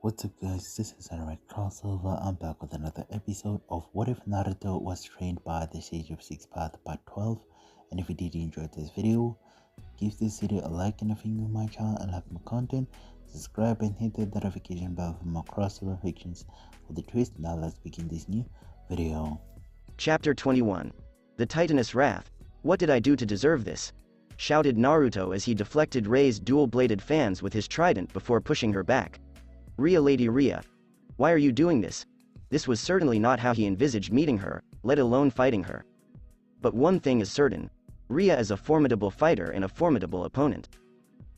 What's up guys, this is Arrancar crossover. I'm back with another episode of What If Naruto Was Trained by the Sage of Six Path Part 12. And if you did enjoy this video, give this video a like, and if you're new to my channel and like my content, subscribe and hit the notification bell for more crossover fictions with the twist. Now let's begin this new video. Chapter 21. The Titaness Wrath. What did I do to deserve this? Shouted Naruto as he deflected Rei's dual-bladed fans with his trident before pushing her back. Ria, Lady Ria. Why are you doing this? This was certainly not how he envisaged meeting her, let alone fighting her. But one thing is certain. Ria is a formidable fighter and a formidable opponent.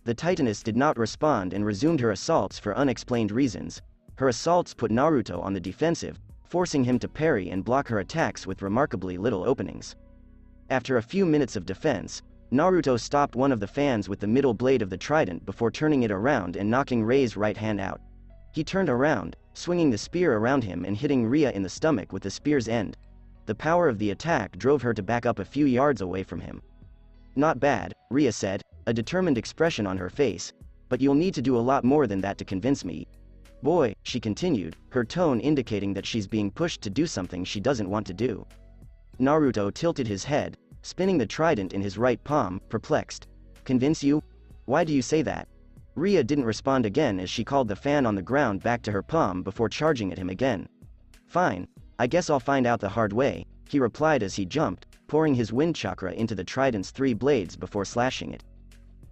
The Titaness did not respond and resumed her assaults for unexplained reasons. Her assaults put Naruto on the defensive, forcing him to parry and block her attacks with remarkably little openings. After a few minutes of defense, Naruto stopped one of the fans with the middle blade of the trident before turning it around and knocking Rei's right hand out. He turned around, swinging the spear around him and hitting Ria in the stomach with the spear's end. The power of the attack drove her to back up a few yards away from him. Not bad, Ria said, a determined expression on her face, but you'll need to do a lot more than that to convince me. Boy, she continued, her tone indicating that she's being pushed to do something she doesn't want to do. Naruto tilted his head, spinning the trident in his right palm, perplexed. Convince you? Why do you say that? Ria didn't respond again as she called the fan on the ground back to her palm before charging at him again. Fine, I guess I'll find out the hard way, he replied as he jumped, pouring his wind chakra into the trident's 3 blades before slashing it.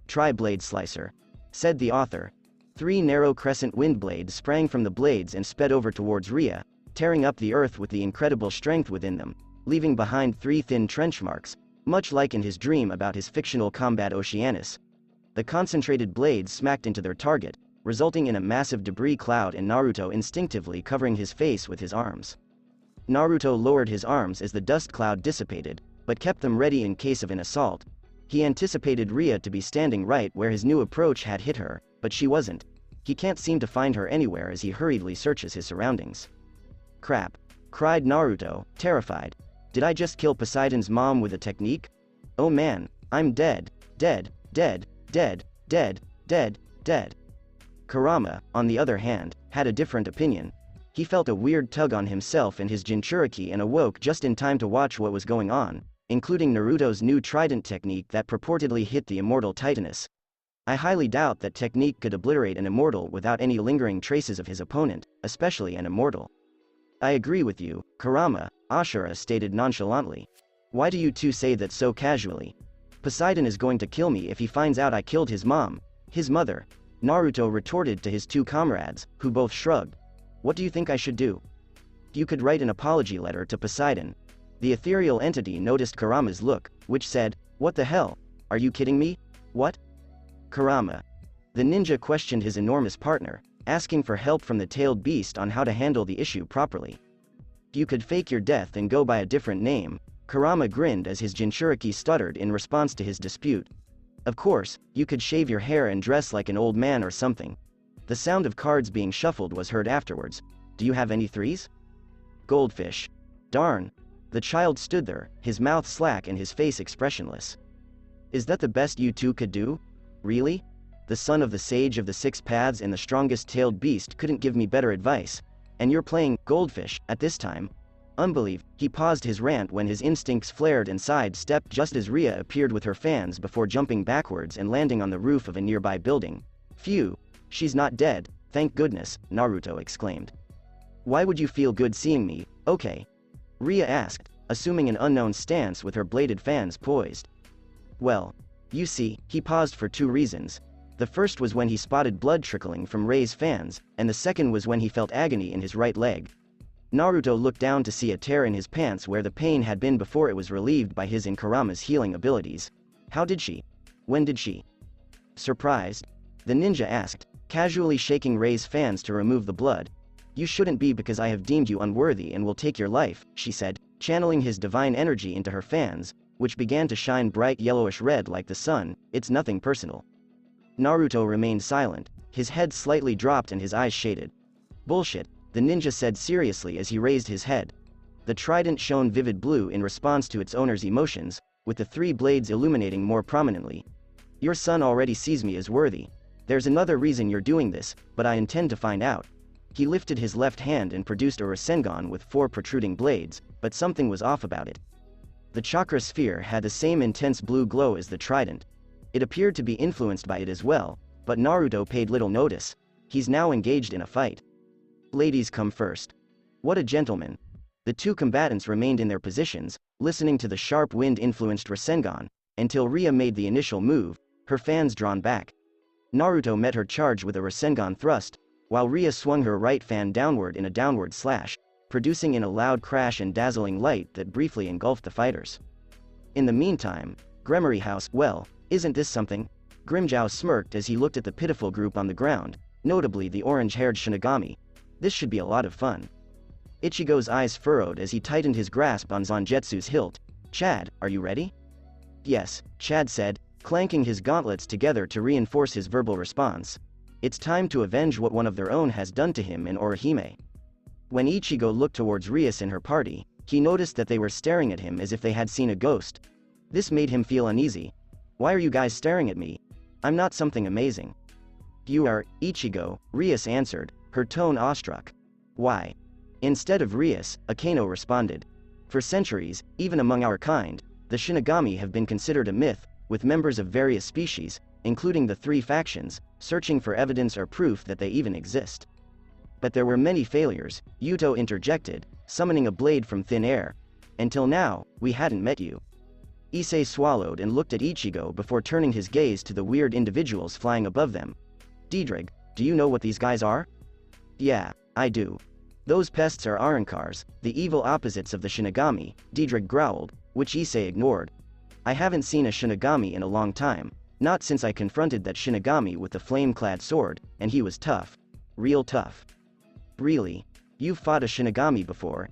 Tri-blade slicer, said the author. 3 narrow crescent wind blades sprang from the blades and sped over towards Ria, tearing up the earth with the incredible strength within them, leaving behind 3 thin trench marks, much like in his dream about his fictional combat Oceanus. The concentrated blades smacked into their target, resulting in a massive debris cloud and Naruto instinctively covering his face with his arms. Naruto lowered his arms as the dust cloud dissipated, but kept them ready in case of an assault. He anticipated Ria to be standing right where his new approach had hit her, but she wasn't. He can't seem to find her anywhere as he hurriedly searches his surroundings. Crap! Cried Naruto, terrified. Did I just kill Poseidon's mom with a technique? Oh man, I'm dead, dead, dead, dead, dead, dead, dead. Kurama, on the other hand, had a different opinion. He felt a weird tug on himself and his Jinchuriki and awoke just in time to watch what was going on, including Naruto's new trident technique that purportedly hit the immortal Titaness. I highly doubt that technique could obliterate an immortal without any lingering traces of his opponent, especially an immortal. I agree with you, Kurama, Ashura stated nonchalantly. Why do you two say that so casually? Poseidon is going to kill me if he finds out I killed his mom, his mother, Naruto retorted to his 2 comrades, who both shrugged. What do you think I should do? You could write an apology letter to Poseidon. The ethereal entity noticed Kurama's look, which said, what the hell? Are you kidding me? What? Kurama. The ninja questioned his enormous partner, asking for help from the tailed beast on how to handle the issue properly. You could fake your death and go by a different name. Kurama grinned as his Jinchuriki stuttered in response to his dispute. Of course, you could shave your hair and dress like an old man or something. The sound of cards being shuffled was heard afterwards. Do you have any 3s? Goldfish. Darn. The child stood there, his mouth slack and his face expressionless. Is that the best you two could do? Really? The son of the sage of the 6 paths and the strongest tailed beast couldn't give me better advice. And you're playing goldfish at this time? Unbelievable. He paused his rant when his instincts flared and sidestepped just as Ria appeared with her fans before jumping backwards and landing on the roof of a nearby building. Phew. She's not dead, thank goodness, Naruto exclaimed. Why would you feel good seeing me, okay? Ria asked, assuming an unknown stance with her bladed fans poised. Well, you see, he paused for 2 reasons. The first was when he spotted blood trickling from Rei's fans, and the second was when he felt agony in his right leg. Naruto looked down to see a tear in his pants where the pain had been before it was relieved by his and Kurama's healing abilities. How did she? When did she? Surprised? The ninja asked, casually shaking Rei's fans to remove the blood. You shouldn't be because I have deemed you unworthy and will take your life, she said, channeling his divine energy into her fans, which began to shine bright yellowish red like the sun. It's nothing personal. Naruto remained silent, his head slightly dropped and his eyes shaded. Bullshit, the ninja said seriously as he raised his head. The trident shone vivid blue in response to its owner's emotions, with the 3 blades illuminating more prominently. Your son already sees me as worthy. There's another reason you're doing this, but I intend to find out. He lifted his left hand and produced a Rasengan with 4 protruding blades, but something was off about it. The chakra sphere had the same intense blue glow as the trident. It appeared to be influenced by it as well, but Naruto paid little notice. He's now engaged in a fight. Ladies come first. What a gentleman. The two combatants remained in their positions, listening to the sharp wind-influenced Rasengan, until Ria made the initial move, her fans drawn back. Naruto met her charge with a Rasengan thrust, while Ria swung her right fan downward in a downward slash, producing in a loud crash and dazzling light that briefly engulfed the fighters. In the meantime, Gremory House, well, isn't this something? Grimmjow smirked as he looked at the pitiful group on the ground, notably the orange-haired Shinigami. This should be a lot of fun. Ichigo's eyes furrowed as he tightened his grasp on Zangetsu's hilt. Chad, are you ready? Yes, Chad said, clanking his gauntlets together to reinforce his verbal response. It's time to avenge what one of their own has done to him and Orihime. When Ichigo looked towards Rias and her party, he noticed that they were staring at him as if they had seen a ghost. This made him feel uneasy. Why are you guys staring at me? I'm not something amazing. You are, Ichigo, Rias answered, her tone awestruck. Why? Instead of Rias, Akeno responded. For centuries, even among our kind, the Shinigami have been considered a myth, with members of various species, including the 3 factions, searching for evidence or proof that they even exist. But there were many failures, Yuto interjected, summoning a blade from thin air. Until now, we hadn't met you. Issei swallowed and looked at Ichigo before turning his gaze to the weird individuals flying above them. Diedrich, do you know what these guys are? Yeah, I do. Those pests are Arrancars, the evil opposites of the Shinigami, Diedrich growled, which Issei ignored. I haven't seen a Shinigami in a long time, not since I confronted that Shinigami with the flame-clad sword, and he was tough. Real tough. Really? You've fought a Shinigami before?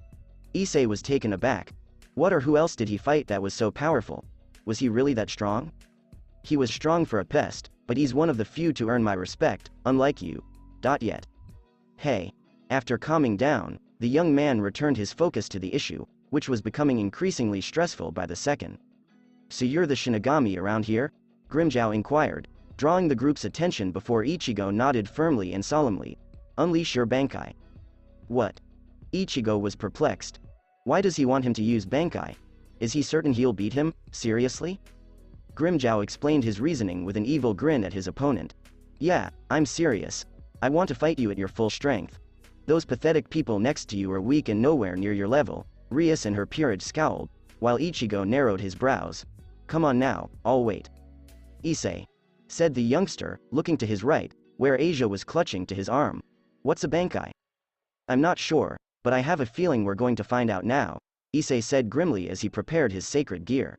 Issei was taken aback. What or who else did he fight that was so powerful? Was he really that strong? He was strong for a pest, but he's one of the few to earn my respect, unlike you. Yet. Hey. After calming down, the young man returned his focus to the issue, which was becoming increasingly stressful by the second. So you're the Shinigami around here? Grimmjow inquired, drawing the group's attention before Ichigo nodded firmly and solemnly. Unleash your Bankai. What? Ichigo was perplexed. Why does he want him to use Bankai? Is he certain he'll beat him, seriously? Grimmjow explained his reasoning with an evil grin at his opponent. Yeah, I'm serious. I want to fight you at your full strength. Those pathetic people next to you are weak and nowhere near your level. Rias and her peerage scowled, while Ichigo narrowed his brows. Come on now, I'll wait. Issei, said the youngster, looking to his right, where Asia was clutching to his arm. What's a Bankai? I'm not sure, but I have a feeling we're going to find out now, Issei said grimly as he prepared his sacred gear.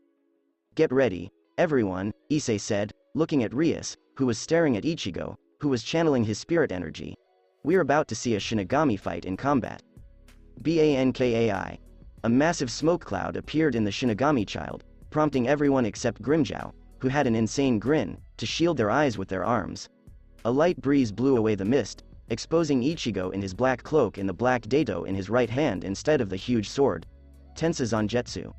Get ready, everyone, Issei said, looking at Rias, who was staring at Ichigo, who was channeling his spirit energy. We're about to see a Shinigami fight in combat. Bankai. A massive smoke cloud appeared in the Shinigami child, prompting everyone except Grimmjow, who had an insane grin, to shield their eyes with their arms. A light breeze blew away the mist, exposing Ichigo in his black cloak and the black dato in his right hand instead of the huge sword. Tensa Zangetsu.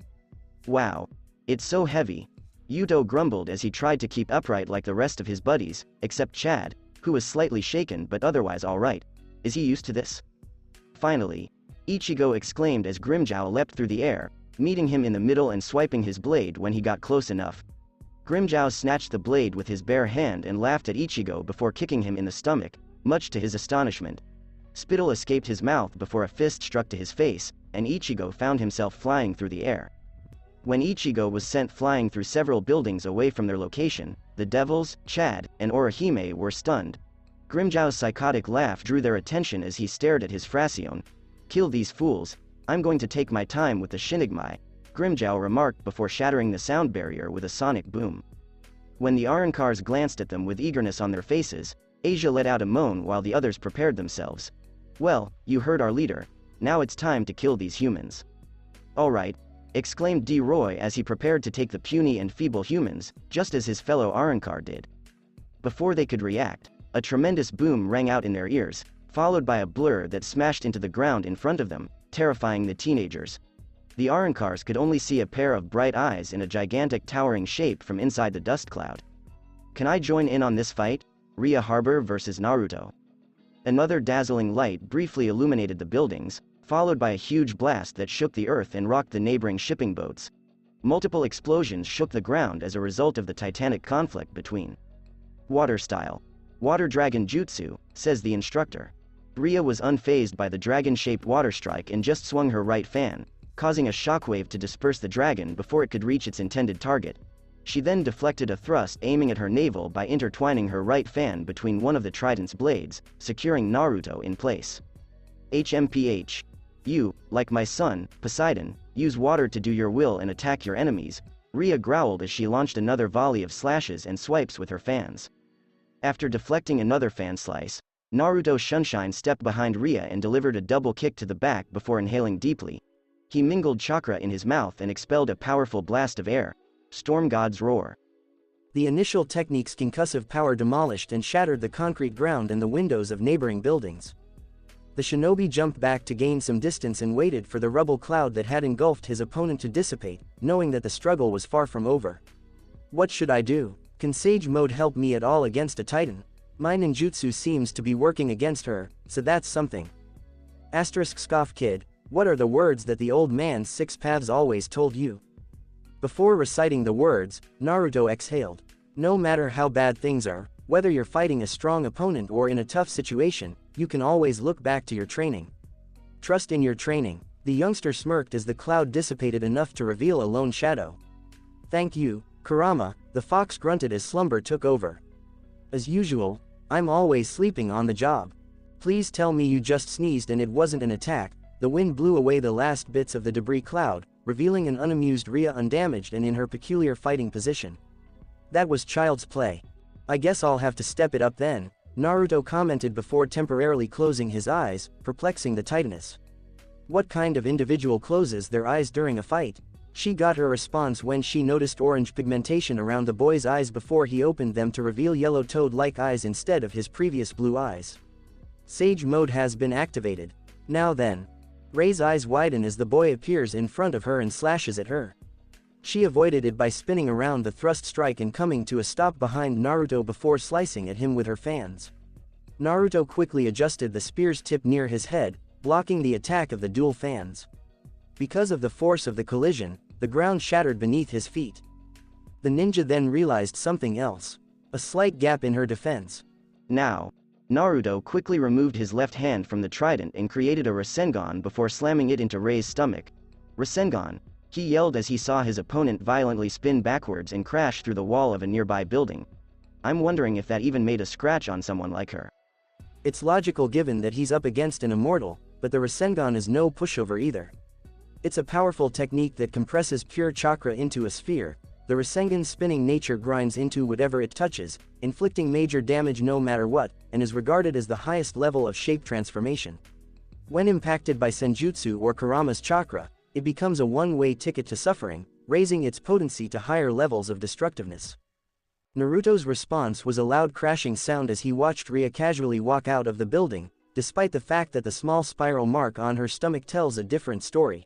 Wow. It's so heavy. Yuto grumbled as he tried to keep upright like the rest of his buddies, except Chad, who was slightly shaken but otherwise alright. Is he used to this? Finally, Ichigo exclaimed as Grimmjow leapt through the air, meeting him in the middle and swiping his blade when he got close enough. Grimmjow snatched the blade with his bare hand and laughed at Ichigo before kicking him in the stomach, much to his astonishment. Spittle escaped his mouth before a fist struck to his face, and Ichigo found himself flying through the air. When Ichigo was sent flying through several buildings away from their location, the devils, Chad, and Orihime were stunned. Grimmjow's psychotic laugh drew their attention as he stared at his Fracione. Kill these fools, I'm going to take my time with the Shinigami, Grimmjow remarked before shattering the sound barrier with a sonic boom. When the Arrancars glanced at them with eagerness on their faces, Asia let out a moan while the others prepared themselves. Well, you heard our leader. Now it's time to kill these humans. Alright, exclaimed D. Roy as he prepared to take the puny and feeble humans, just as his fellow Arrancar did. Before they could react, a tremendous boom rang out in their ears, followed by a blur that smashed into the ground in front of them, terrifying the teenagers. The Arrancars could only see a pair of bright eyes in a gigantic towering shape from inside the dust cloud. Can I join in on this fight? Ria Harbor vs Naruto. Another dazzling light briefly illuminated the buildings, followed by a huge blast that shook the earth and rocked the neighboring shipping boats. Multiple explosions shook the ground as a result of the titanic conflict between water style. Water dragon jutsu, says the instructor. Ria was unfazed by the dragon-shaped water strike and just swung her right fan, causing a shockwave to disperse the dragon before it could reach its intended target. She then deflected a thrust aiming at her navel by intertwining her right fan between one of the trident's blades, securing Naruto in place. HMPH. You, like my son, Poseidon, use water to do your will and attack your enemies, Ria growled as she launched another volley of slashes and swipes with her fans. After deflecting another fan slice, Naruto Shunshine stepped behind Ria and delivered a double kick to the back before inhaling deeply. He mingled chakra in his mouth and expelled a powerful blast of air. Storm God's Roar. The initial technique's concussive power demolished and shattered the concrete ground and the windows of neighboring buildings. The shinobi jumped back to gain some distance and waited for the rubble cloud that had engulfed his opponent to dissipate, knowing that the struggle was far from over. What should I do? Can Sage Mode help me at all against a Titan? My ninjutsu seems to be working against her, so that's something. Scoff kid, what are the words that the old man's 6 paths always told you? Before reciting the words, Naruto exhaled. No matter how bad things are, whether you're fighting a strong opponent or in a tough situation, you can always look back to your training. Trust in your training. The youngster smirked as the cloud dissipated enough to reveal a lone shadow. Thank you, Kurama, the fox grunted as slumber took over. As usual, I'm always sleeping on the job. Please tell me you just sneezed and it wasn't an attack. The wind blew away the last bits of the debris cloud, revealing an unamused Ria undamaged and in her peculiar fighting position. That was child's play. I guess I'll have to step it up then, Naruto commented before temporarily closing his eyes, perplexing the Titaness. What kind of individual closes their eyes during a fight? She got her response when she noticed orange pigmentation around the boy's eyes before he opened them to reveal yellow toad-like eyes instead of his previous blue eyes. Sage Mode has been activated. Now then. Rei's eyes widen as the boy appears in front of her and slashes at her. She avoided it by spinning around the thrust strike and coming to a stop behind Naruto before slicing at him with her fans. Naruto quickly adjusted the spear's tip near his head, blocking the attack of the dual fans. Because of the force of the collision, the ground shattered beneath his feet. The ninja then realized something else. A slight gap in her defense. Now, Naruto quickly removed his left hand from the trident and created a Rasengan before slamming it into Rei's stomach. Rasengan, he yelled as he saw his opponent violently spin backwards and crash through the wall of a nearby building. I'm wondering if that even made a scratch on someone like her. It's logical given that he's up against an immortal, but the Rasengan is no pushover either. It's a powerful technique that compresses pure chakra into a sphere. The Rasengan's spinning nature grinds into whatever it touches, inflicting major damage no matter what, and is regarded as the highest level of shape transformation. When impacted by Senjutsu or Kurama's chakra, it becomes a one-way ticket to suffering, raising its potency to higher levels of destructiveness. Naruto's response was a loud crashing sound as he watched Ria casually walk out of the building, despite the fact that the small spiral mark on her stomach tells a different story.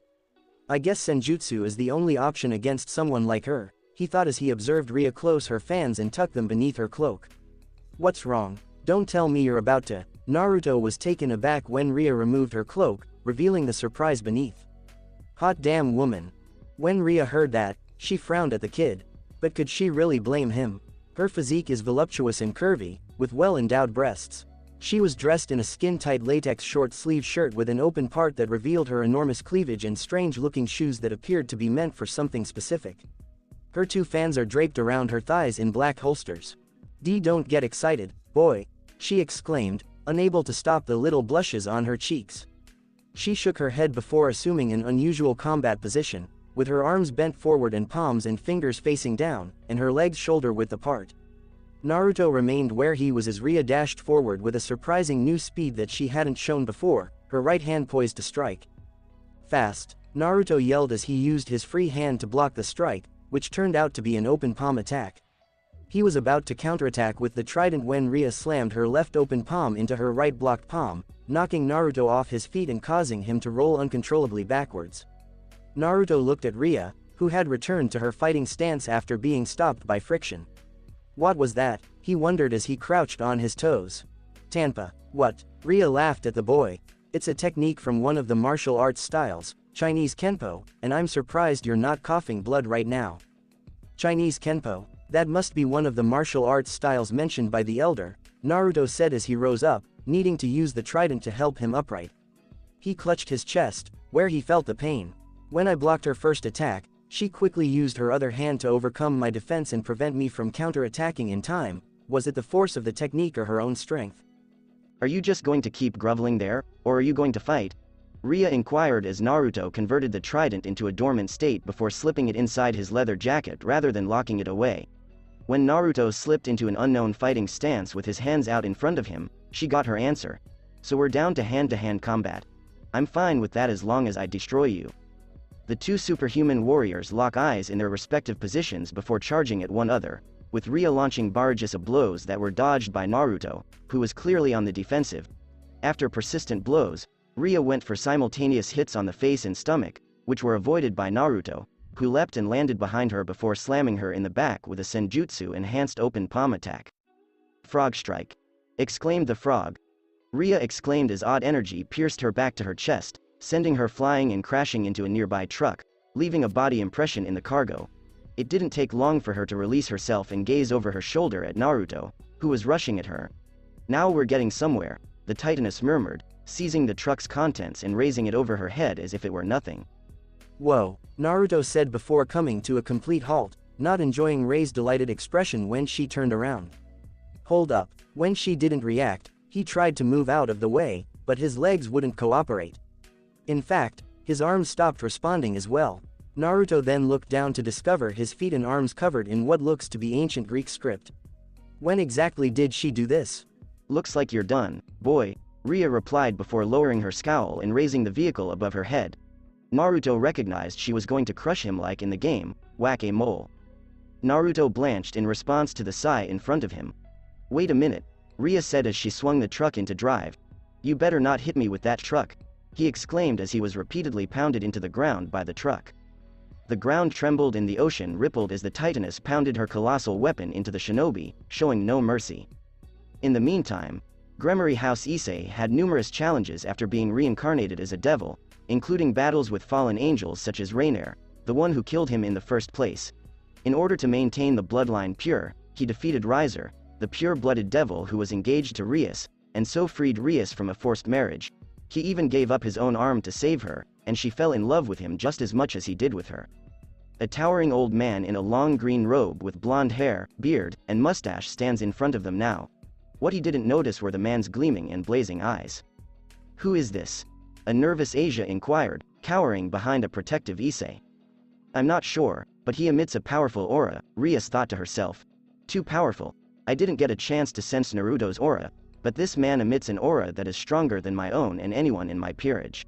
I guess Senjutsu is the only option against someone like her, he thought as he observed Ria close her fans and tuck them beneath her cloak. What's wrong? Don't tell me you're about to. Naruto was taken aback when Ria removed her cloak, revealing the surprise beneath. Hot damn woman. When Ria heard that, she frowned at the kid. But could she really blame him? Her physique is voluptuous and curvy, with well-endowed breasts. She was dressed in a skin-tight latex short-sleeved shirt with an open part that revealed her enormous cleavage and strange-looking shoes that appeared to be meant for something specific. Her 2 fans are draped around her thighs in black holsters. Don't get excited, boy, she exclaimed, unable to stop the little blushes on her cheeks. She shook her head before assuming an unusual combat position, with her arms bent forward and palms and fingers facing down, and her legs shoulder-width apart. Naruto remained where he was as Ria dashed forward with a surprising new speed that she hadn't shown before, her right hand poised to strike. Fast, Naruto yelled as he used his free hand to block the strike, which turned out to be an open palm attack. He was about to counterattack with the trident when Ria slammed her left open palm into her right blocked palm, knocking Naruto off his feet and causing him to roll uncontrollably backwards. Naruto looked at Ria, who had returned to her fighting stance after being stopped by friction. What was that? He wondered as he crouched on his toes. Tanpa. What? Rhea laughed at the boy. It's a technique from one of the martial arts styles, Chinese Kenpo, and I'm surprised you're not coughing blood right now. Chinese Kenpo? That must be one of the martial arts styles mentioned by the elder, Naruto said as he rose up, needing to use the trident to help him upright. He clutched his chest, where he felt the pain. When I blocked her first attack, she quickly used her other hand to overcome my defense and prevent me from counter-attacking in time. Was it the force of the technique or her own strength? Are you just going to keep groveling there, or are you going to fight? Rhea inquired as Naruto converted the trident into a dormant state before slipping it inside his leather jacket rather than locking it away. When Naruto slipped into an unknown fighting stance with his hands out in front of him, she got her answer. So we're down to hand-to-hand combat. I'm fine with that as long as I destroy you. The two superhuman warriors lock eyes in their respective positions before charging at one another, with Rhea launching barrages of blows that were dodged by Naruto, who was clearly on the defensive. After persistent blows, Rhea went for simultaneous hits on the face and stomach, which were avoided by Naruto, who leapt and landed behind her before slamming her in the back with a senjutsu-enhanced open palm attack. Frog strike! Exclaimed the frog. Rhea exclaimed as odd energy pierced her back to her chest, sending her flying and crashing into a nearby truck, leaving a body impression in the cargo. It didn't take long for her to release herself and gaze over her shoulder at Naruto, who was rushing at her. Now we're getting somewhere, the Titaness murmured, seizing the truck's contents and raising it over her head as if it were nothing. Whoa, Naruto said before coming to a complete halt, not enjoying Rei's delighted expression when she turned around. Hold up. When she didn't react, he tried to move out of the way, but his legs wouldn't cooperate. In fact, his arms stopped responding as well. Naruto then looked down to discover his feet and arms covered in what looks to be ancient Greek script. When exactly did she do this? Looks like you're done, boy, Rhea replied before lowering her scowl and raising the vehicle above her head. Naruto recognized she was going to crush him like in the game, Whack-A-Mole. Naruto blanched in response to the sigh in front of him. Wait a minute, Rhea said as she swung the truck into drive. You better not hit me with that truck, he exclaimed as he was repeatedly pounded into the ground by the truck. The ground trembled and the ocean rippled as the Titaness pounded her colossal weapon into the shinobi, showing no mercy. In the meantime, Gremory House Issei had numerous challenges after being reincarnated as a devil, including battles with fallen angels such as Rainier, the one who killed him in the first place. In order to maintain the bloodline pure, he defeated Riser, the pure-blooded devil who was engaged to Rias, and so freed Rias from a forced marriage. He even gave up his own arm to save her, and she fell in love with him just as much as he did with her. A towering old man in a long green robe with blonde hair, beard, and mustache stands in front of them now. What he didn't notice were the man's gleaming and blazing eyes. Who is this? A nervous Asia inquired, cowering behind a protective Issei. I'm not sure, but he emits a powerful aura, Rias thought to herself. Too powerful. I didn't get a chance to sense Naruto's aura, but this man emits an aura that is stronger than my own and anyone in my peerage.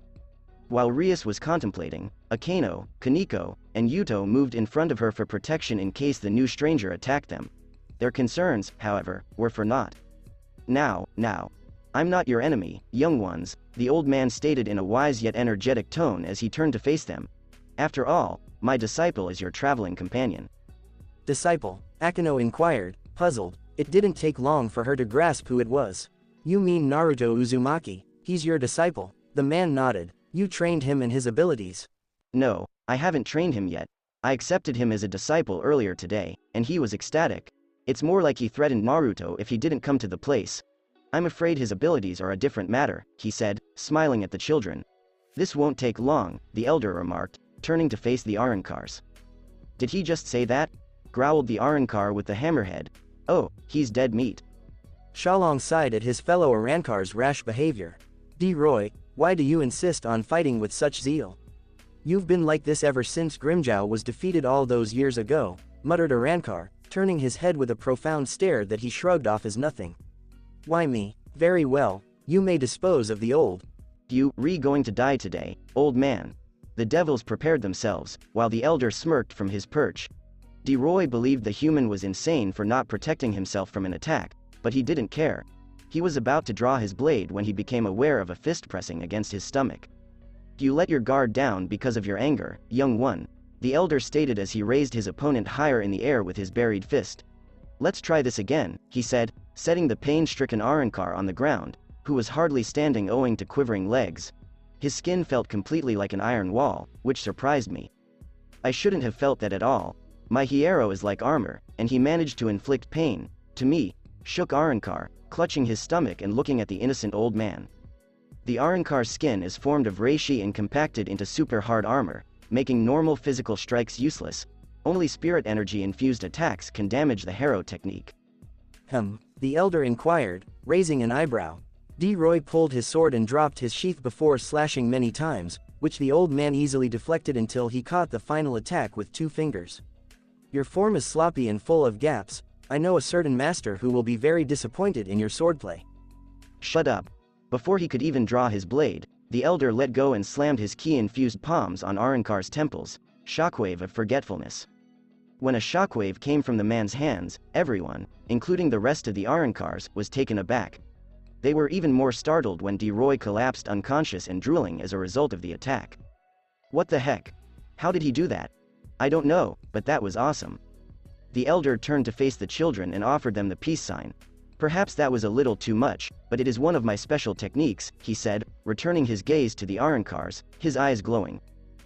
While Rias was contemplating, Akano, Kaneko, and Yuto moved in front of her for protection in case the new stranger attacked them. Their concerns, however, were for naught. Now. I'm not your enemy, young ones, the old man stated in a wise yet energetic tone as he turned to face them. After all, my disciple is your traveling companion. Disciple? Akano inquired, puzzled. It didn't take long for her to grasp who it was. You mean Naruto Uzumaki? He's your disciple? The man nodded. You trained him in his abilities? No, I haven't trained him yet. I accepted him as a disciple earlier today, and he was ecstatic. It's more like he threatened Naruto if he didn't come to the place. I'm afraid his abilities are a different matter, he said, smiling at the children. This won't take long, the elder remarked, turning to face the Arrancars. Did he just say that? Growled the Arrancar with the hammerhead. Oh, he's dead meat. Shalong sighed at his fellow Arrancar's rash behavior. D-Roy, why do you insist on fighting with such zeal? You've been like this ever since Grimmjow was defeated all those years ago, muttered Arrancar, turning his head with a profound stare that he shrugged off as nothing. Why me? Very well, you may dispose of the old. You, going to die today, old man. The devils prepared themselves, while the elder smirked from his perch. D-Roy believed the human was insane for not protecting himself from an attack, but he didn't care. He was about to draw his blade when he became aware of a fist pressing against his stomach. You let your guard down because of your anger, young one, the elder stated as he raised his opponent higher in the air with his buried fist. Let's try this again, he said, setting the pain-stricken Arrancar on the ground, who was hardly standing owing to quivering legs. His skin felt completely like an iron wall, which surprised me. I shouldn't have felt that at all. My hierro is like armor, and he managed to inflict pain, to me, shook Arrancar, clutching his stomach and looking at the innocent old man. The Arrancar's skin is formed of reishi and compacted into super hard armor, making normal physical strikes useless. Only spirit energy-infused attacks can damage the Harrow technique. The elder inquired, raising an eyebrow. D-Roy pulled his sword and dropped his sheath before slashing many times, which the old man easily deflected until he caught the final attack with 2 fingers. Your form is sloppy and full of gaps. I know a certain master who will be very disappointed in your swordplay. Shut up. Before he could even draw his blade, the elder let go and slammed his ki-infused palms on Arrancar's temples, shockwave of forgetfulness. When a shockwave came from the man's hands, everyone, including the rest of the Arrancars, was taken aback. They were even more startled when D-Roy collapsed unconscious and drooling as a result of the attack. What the heck? How did he do that? I don't know, but that was awesome. The elder turned to face the children and offered them the peace sign. Perhaps that was a little too much, but it is one of my special techniques, he said, returning his gaze to the Arrancars, his eyes glowing.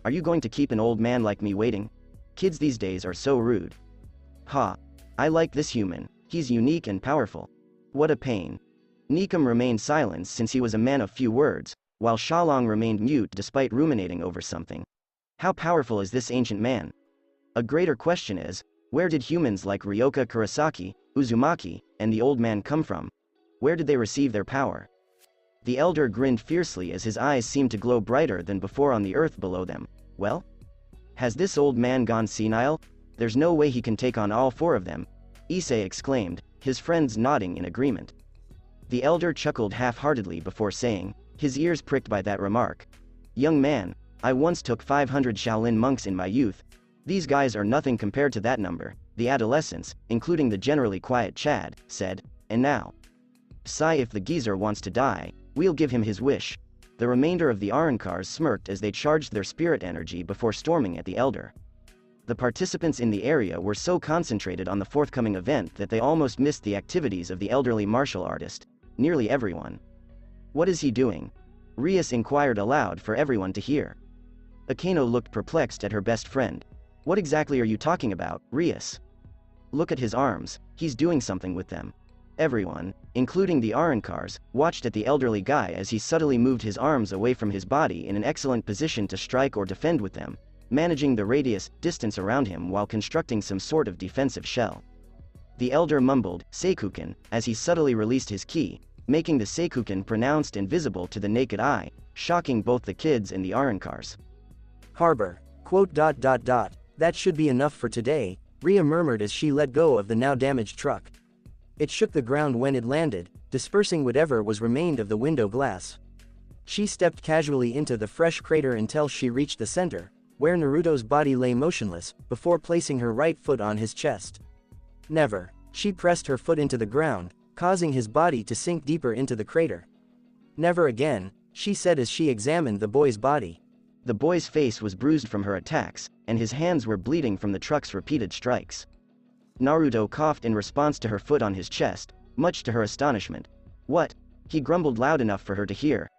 Are you going to keep an old man like me waiting? Kids these days are so rude. Ha! I like this human, he's unique and powerful. What a pain. Nikum remained silent since he was a man of few words, while Shalong remained mute despite ruminating over something. How powerful is this ancient man? A greater question is, where did humans like Ryoka Kurosaki, Uzumaki, and the old man come from? Where did they receive their power? The elder grinned fiercely as his eyes seemed to glow brighter than before on the earth below them. Well? Has this old man gone senile? There's no way he can take on all 4 of them, Issei exclaimed, his friends nodding in agreement. The elder chuckled half-heartedly before saying, his ears pricked by that remark. Young man, I once took 500 Shaolin monks in my youth. These guys are nothing compared to that number, the adolescents, including the generally quiet Chad, said, and now? Sigh, if the geezer wants to die, we'll give him his wish. The remainder of the Arrancars smirked as they charged their spirit energy before storming at the elder. The participants in the area were so concentrated on the forthcoming event that they almost missed the activities of the elderly martial artist. Nearly everyone. What is he doing? Rias inquired aloud for everyone to hear. Akeno looked perplexed at her best friend. What exactly are you talking about, Rias? Look at his arms, he's doing something with them. Everyone, including the Arrancars, watched at the elderly guy as he subtly moved his arms away from his body in an excellent position to strike or defend with them, managing the distance around him while constructing some sort of defensive shell. The elder mumbled, Seikuken, as he subtly released his ki, making the Seikuken pronounced and visible to the naked eye, shocking both the kids and the Arrancars. Harbor. That should be enough for today, Rhea murmured as she let go of the now damaged truck. It shook the ground when it landed, dispersing whatever was remained of the window glass. She stepped casually into the fresh crater until she reached the center, where Naruto's body lay motionless, before placing her right foot on his chest. Never. She pressed her foot into the ground, causing his body to sink deeper into the crater. Never again, she said as she examined the boy's body. The boy's face was bruised from her attacks, and his hands were bleeding from the truck's repeated strikes. Naruto coughed in response to her foot on his chest, much to her astonishment. What? He grumbled loud enough for her to hear.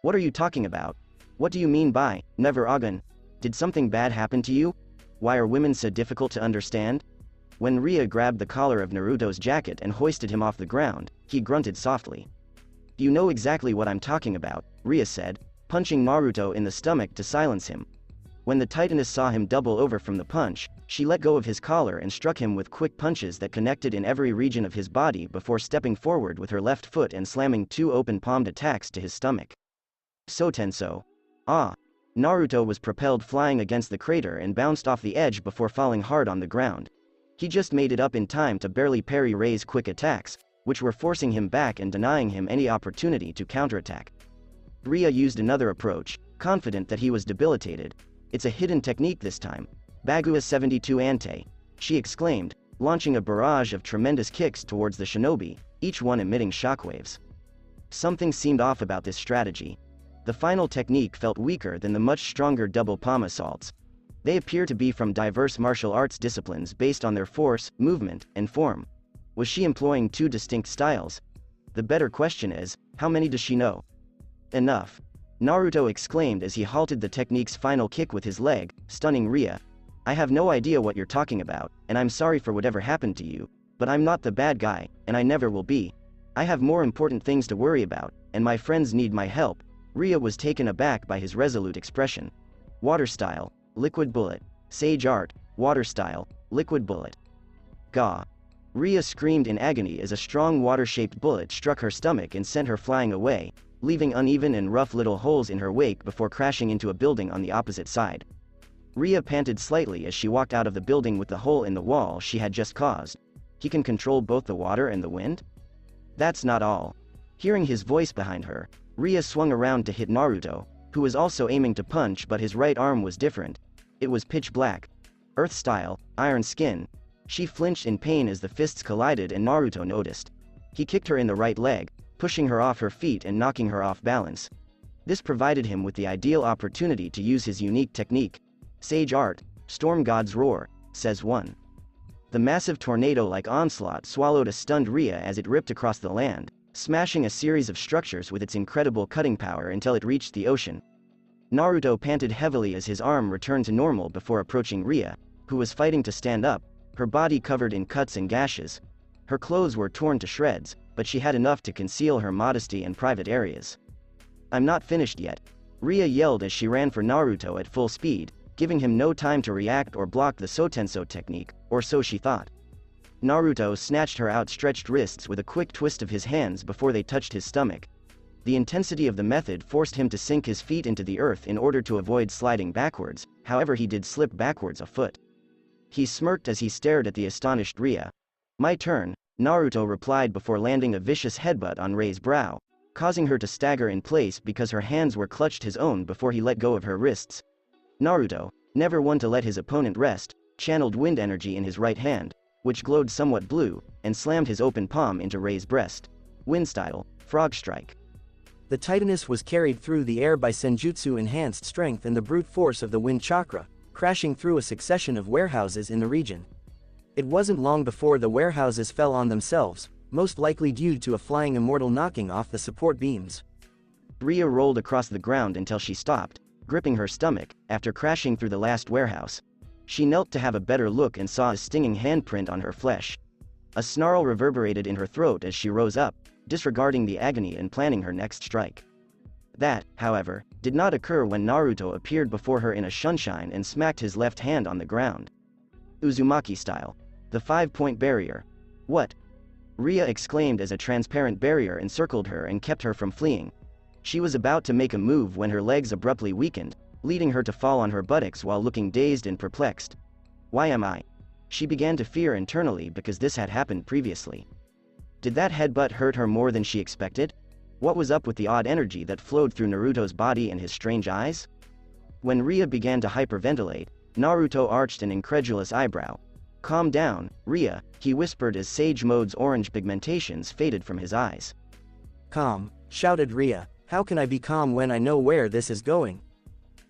What are you talking about? What do you mean by, never again? Did something bad happen to you? Why are women so difficult to understand? When Rhea grabbed the collar of Naruto's jacket and hoisted him off the ground, he grunted softly. You know exactly what I'm talking about, Rhea said, punching Naruto in the stomach to silence him. When the Titaness saw him double over from the punch, she let go of his collar and struck him with quick punches that connected in every region of his body before stepping forward with her left foot and slamming 2 open-palmed attacks to his stomach. Sotenso. Ah! Naruto was propelled flying against the crater and bounced off the edge before falling hard on the ground. He just made it up in time to barely parry Rei's quick attacks, which were forcing him back and denying him any opportunity to counterattack. Rhea used another approach, confident that he was debilitated. It's a hidden technique this time. Bagua 72 Ante, she exclaimed, launching a barrage of tremendous kicks towards the shinobi, each one emitting shockwaves. Something seemed off about this strategy. The final technique felt weaker than the much stronger double palm assaults. They appear to be from diverse martial arts disciplines based on their force, movement, and form. Was she employing 2 distinct styles? The better question is, How many does she know? Enough. Naruto exclaimed as he halted the technique's final kick with his leg, stunning Ria. I have no idea what you're talking about, and I'm sorry for whatever happened to you, but I'm not the bad guy, and I never will be. I have more important things to worry about, and my friends need my help. Ria was taken aback by his resolute expression. Water style, liquid bullet. Sage art, water style, liquid bullet. Gah. Ria screamed in agony as a strong water-shaped bullet struck her stomach and sent her flying away, leaving uneven and rough little holes in her wake before crashing into a building on the opposite side. Ria panted slightly as she walked out of the building with the hole in the wall she had just caused. He can control both the water and the wind? That's not all. Hearing his voice behind her, Ria swung around to hit Naruto, who was also aiming to punch, but his right arm was different. It was pitch black. Earth style, iron skin. She flinched in pain as the fists collided and Naruto noticed. He kicked her in the right leg, pushing her off her feet and knocking her off balance. This provided him with the ideal opportunity to use his unique technique. Sage art, Storm God's Roar, says one. The massive tornado-like onslaught swallowed a stunned Ria as it ripped across the land, smashing a series of structures with its incredible cutting power until it reached the ocean. Naruto panted heavily as his arm returned to normal before approaching Ria, who was fighting to stand up, her body covered in cuts and gashes. Her clothes were torn to shreds, but she had enough to conceal her modesty and private areas. I'm not finished yet. Ria yelled as she ran for Naruto at full speed, giving him no time to react or block the Sotenso technique, or so she thought. Naruto snatched her outstretched wrists with a quick twist of his hands before they touched his stomach. The intensity of the method forced him to sink his feet into the earth in order to avoid sliding backwards, however he did slip backwards a foot. He smirked as he stared at the astonished Ria. My turn, Naruto replied before landing a vicious headbutt on Rei's brow, causing her to stagger in place because her hands were clutched his own before he let go of her wrists. Naruto, never one to let his opponent rest, channeled wind energy in his right hand, which glowed somewhat blue, and slammed his open palm into Rei's breast. Wind style, Frog Strike. The Titaness was carried through the air by Senjutsu enhanced strength and the brute force of the wind chakra, crashing through a succession of warehouses in the region. It wasn't long before the warehouses fell on themselves, most likely due to a flying immortal knocking off the support beams. Ria rolled across the ground until she stopped, gripping her stomach, after crashing through the last warehouse. She knelt to have a better look and saw a stinging handprint on her flesh. A snarl reverberated in her throat as she rose up, disregarding the agony and planning her next strike. That, however, did not occur when Naruto appeared before her in a shunshine and smacked his left hand on the ground. Uzumaki style. The 5-point barrier. What? Ria exclaimed as a transparent barrier encircled her and kept her from fleeing. She was about to make a move when her legs abruptly weakened, leading her to fall on her buttocks while looking dazed and perplexed. Why am I? She began to fear internally because this had happened previously. Did that headbutt hurt her more than she expected? What was up with the odd energy that flowed through Naruto's body and his strange eyes? When Ria began to hyperventilate, Naruto arched an incredulous eyebrow. Calm down, Ria, he whispered as Sage Mode's orange pigmentations faded from his eyes. Calm, shouted Ria, how can I be calm when I know where this is going?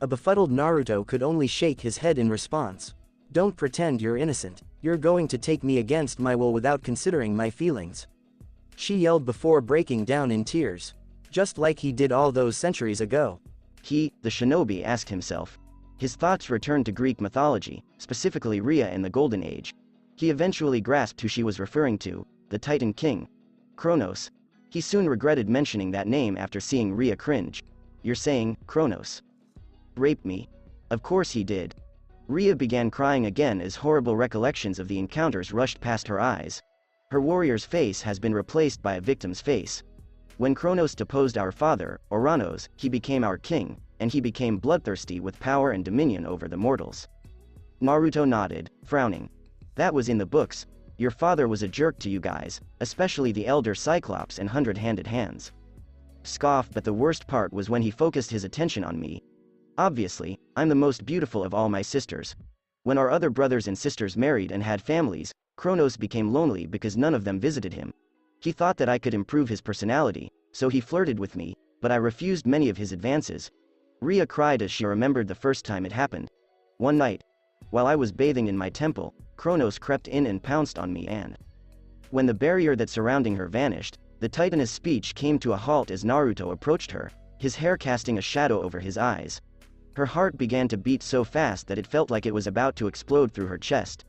A befuddled Naruto could only shake his head in response. Don't pretend you're innocent, you're going to take me against my will without considering my feelings. She yelled before breaking down in tears. Just like he did all those centuries ago. He, the shinobi, asked himself. His thoughts returned to Greek mythology, specifically Rhea in the Golden Age. He eventually grasped who she was referring to, the Titan King. Kronos. He soon regretted mentioning that name after seeing Rhea cringe. You're saying, Kronos raped me? Of course he did. Rhea began crying again as horrible recollections of the encounters rushed past her eyes. Her warrior's face has been replaced by a victim's face. When Kronos deposed our father, Oranos, he became our king, and he became bloodthirsty with power and dominion over the mortals. Naruto nodded, frowning. That was in the books. Your father was a jerk to you guys, especially the elder Cyclops and hundred-handed hands. Scoff, but the worst part was when he focused his attention on me. Obviously, I'm the most beautiful of all my sisters. When our other brothers and sisters married and had families, Kronos became lonely because none of them visited him. He thought that I could improve his personality, so he flirted with me, but I refused many of his advances. Rhea cried as she remembered the first time it happened. One night, while I was bathing in my temple, Kronos crept in and pounced on me and when the barrier that surrounding her vanished, The Titaness speech came to a halt as Naruto approached her, his hair casting a shadow over his eyes. Her heart began to beat so fast that it felt like it was about to explode through her chest.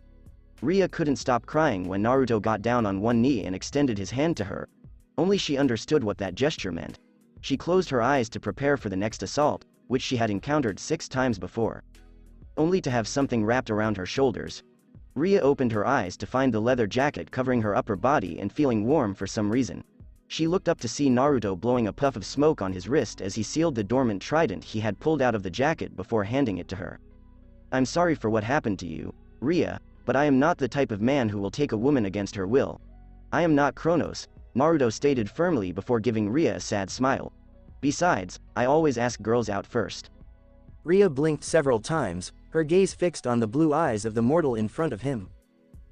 Ria couldn't stop crying when Naruto got down on one knee and extended his hand to her. Only she understood what that gesture meant. She closed her eyes to prepare for the next assault, which she had encountered 6 times before. Only to have something wrapped around her shoulders. Ria opened her eyes to find the leather jacket covering her upper body and feeling warm for some reason. She looked up to see Naruto blowing a puff of smoke on his wrist as he sealed the dormant trident he had pulled out of the jacket before handing it to her. "I'm sorry for what happened to you, Ria, but I am not the type of man who will take a woman against her will. I am not Kronos," Naruto stated firmly before giving Ria a sad smile. "Besides, I always ask girls out first." Ria blinked several times, her gaze fixed on the blue eyes of the mortal in front of him.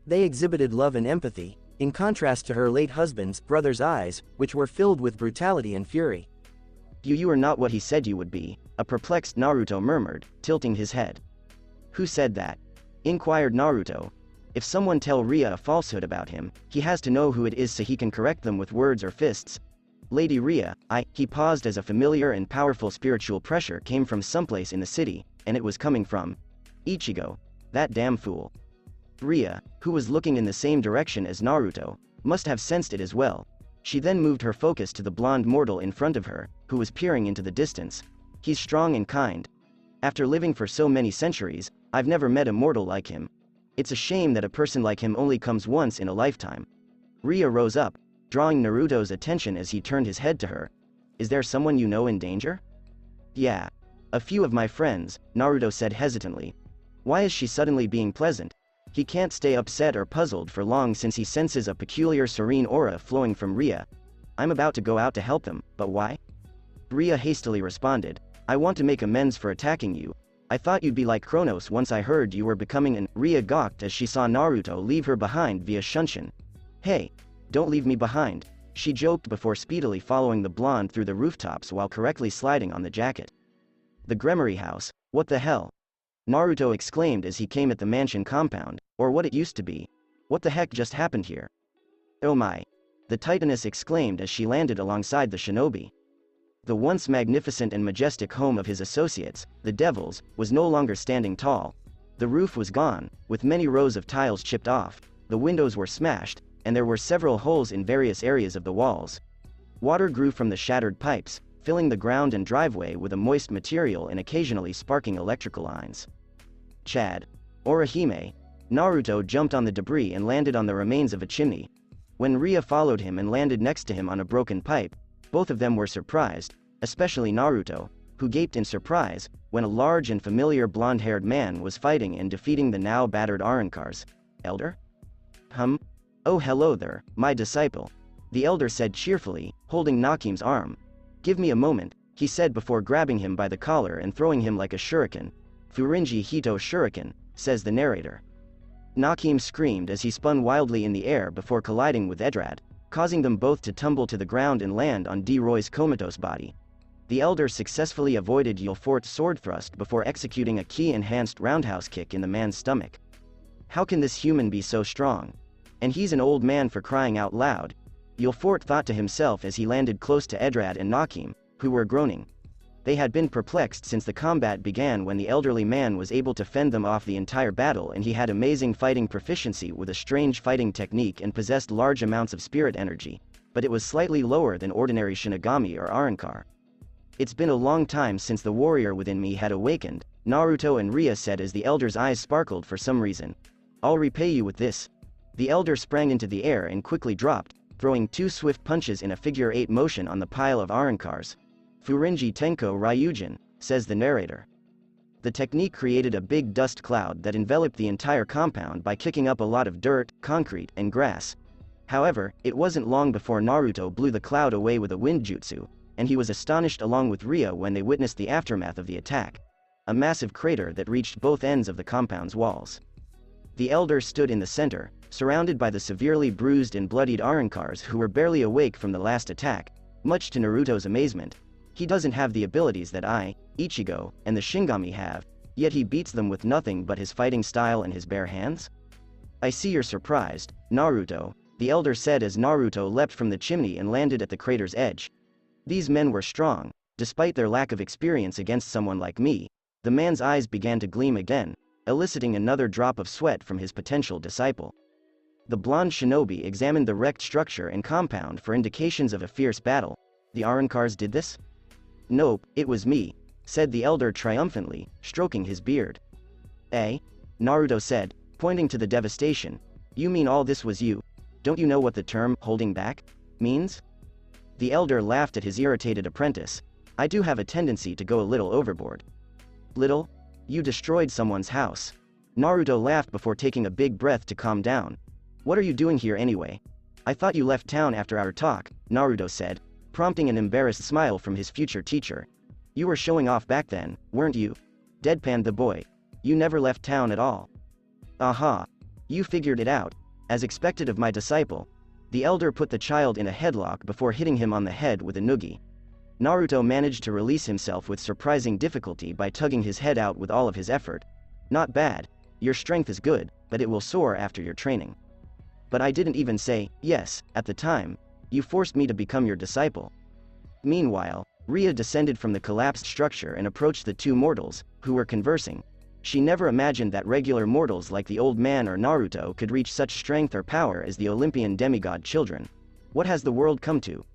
They exhibited love and empathy, in contrast to her late husband's brother's eyes, which were filled with brutality and fury. You are not what he said you would be," a perplexed Naruto murmured, tilting his head. "Who said that?" inquired Naruto. If someone tell Ria a falsehood about him, he has to know who it is so he can correct them with words or fists. "Lady Ria, he paused as a familiar and powerful spiritual pressure came from someplace in the city, and it was coming from Ichigo, that damn fool. Ria, who was looking in the same direction as Naruto, must have sensed it as well. She then moved her focus to the blonde mortal in front of her, who was peering into the distance. "He's strong and kind. After living for so many centuries, I've never met a mortal like him. It's a shame that a person like him only comes once in a lifetime." Ria rose up, drawing Naruto's attention as he turned his head to her. "Is there someone you know in danger?" "Yeah. A few of my friends," Naruto said hesitantly. Why is she suddenly being pleasant? He can't stay upset or puzzled for long since he senses a peculiar serene aura flowing from Ria. "I'm about to go out to help them, but why?" Ria hastily responded, "I want to make amends for attacking you. I thought you'd be like Kronos once I heard you were becoming an—" Ria gawked as she saw Naruto leave her behind via Shunshin. "Hey, don't leave me behind," she joked before speedily following the blonde through the rooftops while correctly sliding on the jacket. "The Gremory house, what the hell?" Naruto exclaimed as he came at the mansion compound, or what it used to be. "What the heck just happened here?" "Oh my!" the Titaness exclaimed as she landed alongside the shinobi. The once magnificent and majestic home of his associates, the Devils, was no longer standing tall. The roof was gone, with many rows of tiles chipped off, the windows were smashed, and there were several holes in various areas of the walls. Water grew from the shattered pipes, filling the ground and driveway with a moist material and occasionally sparking electrical lines. "Chad. Orihime." Naruto jumped on the debris and landed on the remains of a chimney. When Ria followed him and landed next to him on a broken pipe, both of them were surprised, especially Naruto, who gaped in surprise when a large and familiar blonde-haired man was fighting and defeating the now battered Arrancars. "Elder?" "Oh hello there, my disciple," the elder said cheerfully, holding Nakim's arm. "Give me a moment," he said before grabbing him by the collar and throwing him like a shuriken. "Furinji Hito Shuriken," says the narrator. Nakim screamed as he spun wildly in the air before colliding with Edrad, causing them both to tumble to the ground and land on D-Roy's comatose body. The elder successfully avoided Yulfort's sword thrust before executing a ki-enhanced roundhouse kick in the man's stomach. How can this human be so strong? And he's an old man for crying out loud, Yulfort thought to himself as he landed close to Edrad and Nakim, who were groaning. They had been perplexed since the combat began when the elderly man was able to fend them off the entire battle, and he had amazing fighting proficiency with a strange fighting technique and possessed large amounts of spirit energy, but it was slightly lower than ordinary Shinigami or Arrancar. "It's been a long time since the warrior within me had awakened," Naruto and Ria said as the elder's eyes sparkled for some reason. "I'll repay you with this." The elder sprang into the air and quickly dropped, throwing 2 swift punches in a figure-8 motion on the pile of Arrancars. "Furinji Tenko Ryujin," says the narrator. The technique created a big dust cloud that enveloped the entire compound by kicking up a lot of dirt, concrete, and grass. However, it wasn't long before Naruto blew the cloud away with a wind jutsu, and he was astonished along with Ria when they witnessed the aftermath of the attack. A massive crater that reached both ends of the compound's walls. The elder stood in the center, surrounded by the severely bruised and bloodied Arrancars who were barely awake from the last attack. Much to Naruto's amazement, he doesn't have the abilities that Ichigo, and the Shinigami have, yet he beats them with nothing but his fighting style and his bare hands? "I see you're surprised, Naruto," the elder said as Naruto leapt from the chimney and landed at the crater's edge. These men were strong, despite their lack of experience against someone like me. The man's eyes began to gleam again, eliciting another drop of sweat from his potential disciple. The blonde shinobi examined the wrecked structure and compound for indications of a fierce battle. The Arrancars did this? Nope, it was me, said the elder triumphantly, stroking his beard. Eh? Naruto said, pointing to the devastation. You mean all this was you? Don't you know what the term, holding back, means? The elder laughed at his irritated apprentice. I do have a tendency to go a little overboard. Little? You destroyed someone's house. Naruto laughed before taking a big breath to calm down. What are you doing here anyway? I thought you left town after our talk, Naruto said, prompting an embarrassed smile from his future teacher. You were showing off back then, weren't you? Deadpanned the boy. You never left town at all. Aha. You figured it out. As expected of my disciple. The elder put the child in a headlock before hitting him on the head with a noogie. Naruto managed to release himself with surprising difficulty by tugging his head out with all of his effort. Not bad. Your strength is good, but it will soar after your training. But I didn't even say, yes, at the time. You forced me to become your disciple. Meanwhile, Ria descended from the collapsed structure and approached the two mortals, who were conversing. She never imagined that regular mortals like the old man or Naruto could reach such strength or power as the Olympian demigod children. What has the world come to?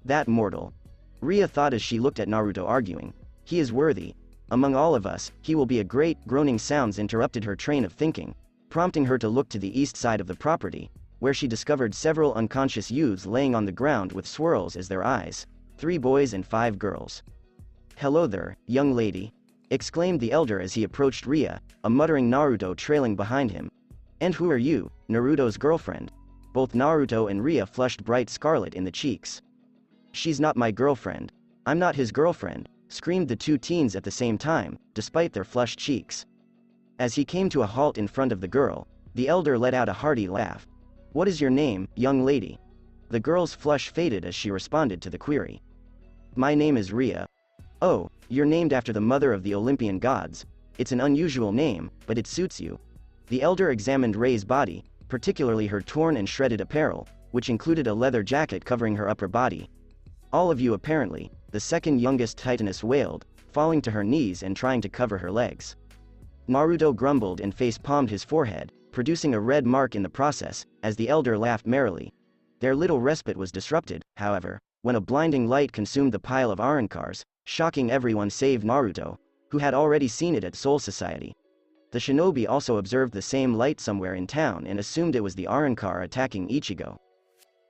That mortal. Ria thought as she looked at Naruto arguing. He is worthy. Among all of us, he will be a great. Groaning sounds interrupted her train of thinking, prompting her to look to the east side of the property, where she discovered several unconscious youths laying on the ground with swirls as their eyes. 3 boys and 5 girls. Hello there, young lady, exclaimed the elder as he approached Ria, a muttering Naruto trailing behind him. And who are you, Naruto's girlfriend? Both Naruto and Ria flushed bright scarlet in the cheeks. She's not my girlfriend. I'm not his girlfriend, screamed the 2 teens at the same time, despite their flushed cheeks. As he came to a halt in front of the girl, the elder let out a hearty laugh. What is your name, young lady? The girl's flush faded as she responded to the query. My name is Ria. Oh, you're named after the mother of the Olympian gods. It's an unusual name, but it suits you. The elder examined Rei's body, particularly her torn and shredded apparel, which included a leather jacket covering her upper body. All of you apparently, the second youngest Titaness wailed, falling to her knees and trying to cover her legs. Naruto grumbled and face-palmed his forehead, producing a red mark in the process, as the elder laughed merrily. Their little respite was disrupted, however, when a blinding light consumed the pile of Arrancars, shocking everyone save Naruto, who had already seen it at Soul Society. The shinobi also observed the same light somewhere in town and assumed it was the Arrancar attacking Ichigo.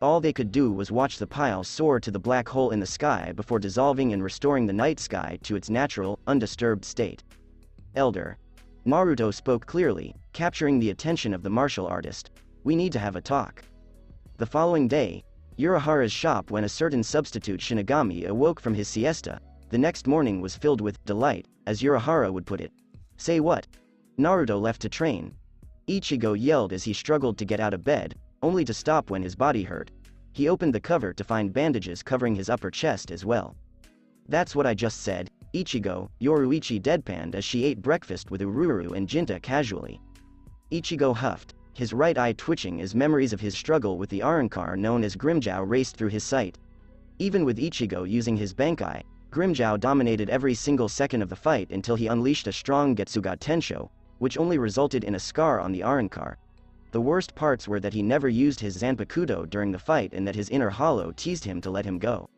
All they could do was watch the pile soar to the black hole in the sky before dissolving and restoring the night sky to its natural, undisturbed state. Elder. Naruto spoke clearly, capturing the attention of the martial artist. We need to have a talk. The following day, Urahara's shop when a certain substitute Shinigami awoke from his siesta. The next morning was filled with delight, as Urahara would put it. Say what? Naruto left to train. Ichigo yelled as he struggled to get out of bed, only to stop when his body hurt. He opened the cover to find bandages covering his upper chest as well. That's what I just said, Ichigo, Yoruichi deadpanned as she ate breakfast with Ururu and Jinta casually. Ichigo huffed, his right eye twitching as memories of his struggle with the Arrancar known as Grimmjow raced through his sight. Even with Ichigo using his Bankai, Grimmjow dominated every single second of the fight until he unleashed a strong Getsuga Tensho, which only resulted in a scar on the Arrancar. The worst parts were that he never used his Zanpakuto during the fight and that his inner hollow teased him to let him go.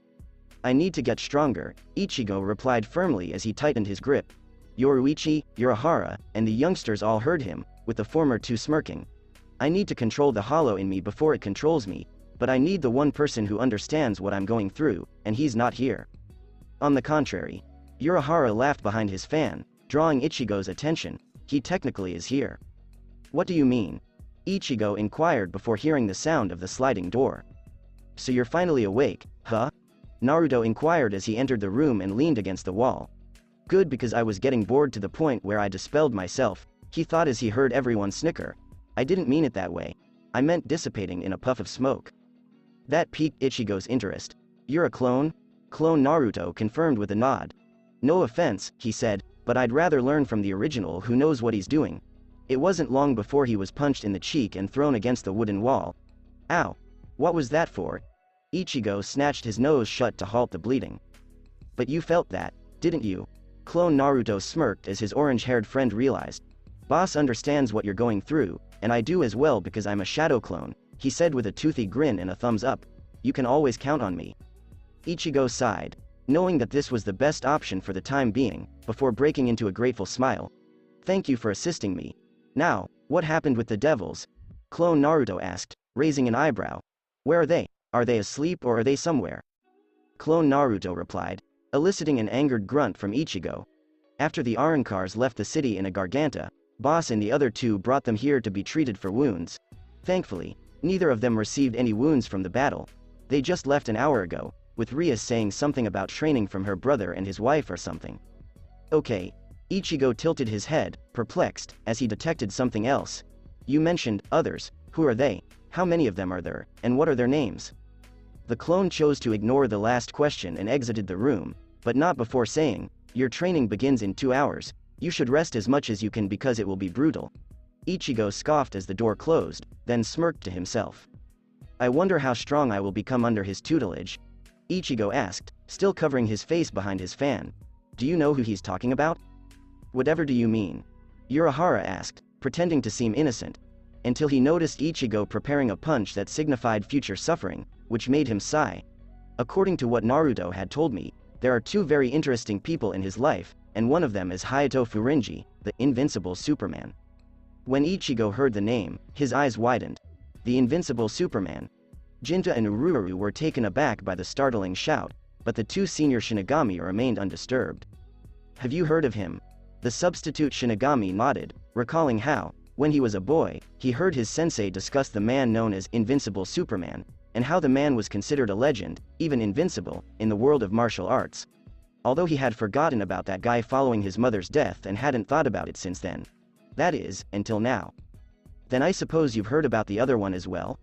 I need to get stronger, Ichigo replied firmly as he tightened his grip. Yoruichi, Urahara, and the youngsters all heard him, with the former 2 smirking. I need to control the hollow in me before it controls me, but I need the one person who understands what I'm going through, and he's not here. On the contrary. Urahara laughed behind his fan, drawing Ichigo's attention. He technically is here. What do you mean? Ichigo inquired before hearing the sound of the sliding door. So you're finally awake, huh? Naruto inquired as he entered the room and leaned against the wall. Good, because I was getting bored to the point where I dispelled myself, he thought as he heard everyone snicker. I didn't mean it that way. I meant dissipating in a puff of smoke. That piqued Ichigo's interest. You're a clone? Clone Naruto confirmed with a nod. No offense, he said, but I'd rather learn from the original who knows what he's doing. It wasn't long before he was punched in the cheek and thrown against the wooden wall. Ow! What was that for? Ichigo snatched his nose shut to halt the bleeding. But you felt that, didn't you? Clone Naruto smirked as his orange-haired friend realized. Boss understands what you're going through, and I do as well because I'm a shadow clone, he said with a toothy grin and a thumbs up. You can always count on me. Ichigo sighed, knowing that this was the best option for the time being, before breaking into a grateful smile. Thank you for assisting me. Now, what happened with the devils? Clone Naruto asked, raising an eyebrow. Where are they? Are they asleep or are they somewhere? Clone Naruto replied, eliciting an angered grunt from Ichigo. After the Arrancars left the city in a garganta, Boss and the other two brought them here to be treated for wounds. Thankfully, neither of them received any wounds from the battle. They just left an hour ago, with Ria saying something about training from her brother and his wife or something. Okay. Ichigo tilted his head, perplexed, as he detected something else. You mentioned others. Who are they? How many of them are there, and what are their names? The clone chose to ignore the last question and exited the room, but not before saying, your training begins in 2 hours, you should rest as much as you can because it will be brutal. Ichigo scoffed as the door closed, then smirked to himself. I wonder how strong I will become under his tutelage. Ichigo asked, still covering his face behind his fan. Do you know who he's talking about? Whatever do you mean? Urahara asked, pretending to seem innocent, until he noticed Ichigo preparing a punch that signified future suffering, which made him sigh. According to what Naruto had told me, there are 2 very interesting people in his life, and one of them is Hayato Furinji, the invincible Superman. When Ichigo heard the name, his eyes widened. The invincible Superman. Jinta and Ururu were taken aback by the startling shout, but the 2 senior Shinigami remained undisturbed. Have you heard of him? The substitute Shinigami nodded, recalling how, when he was a boy, he heard his sensei discuss the man known as Invincible Superman, and how the man was considered a legend, even invincible, in the world of martial arts. Although he had forgotten about that guy following his mother's death and hadn't thought about it since then. That is, until now. Then I suppose you've heard about the other one as well?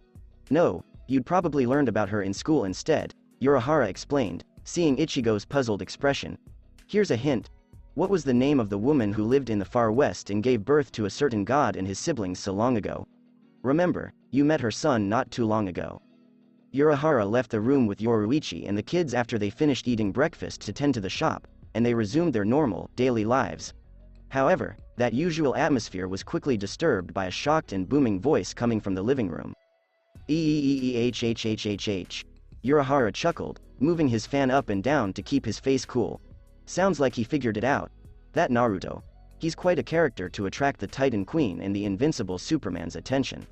No, you'd probably learned about her in school instead, Urahara explained, seeing Ichigo's puzzled expression. Here's a hint. What was the name of the woman who lived in the far west and gave birth to a certain god and his siblings so long ago? Remember, you met her son not too long ago. Urahara left the room with Yoruichi and the kids after they finished eating breakfast to tend to the shop, and they resumed their normal, daily lives. However, that usual atmosphere was quickly disturbed by a shocked and booming voice coming from the living room. Eehhhhhh. Urahara chuckled, moving his fan up and down to keep his face cool. Sounds like he figured it out. That Naruto. He's quite a character to attract the Titan Queen and the invincible Superman's attention.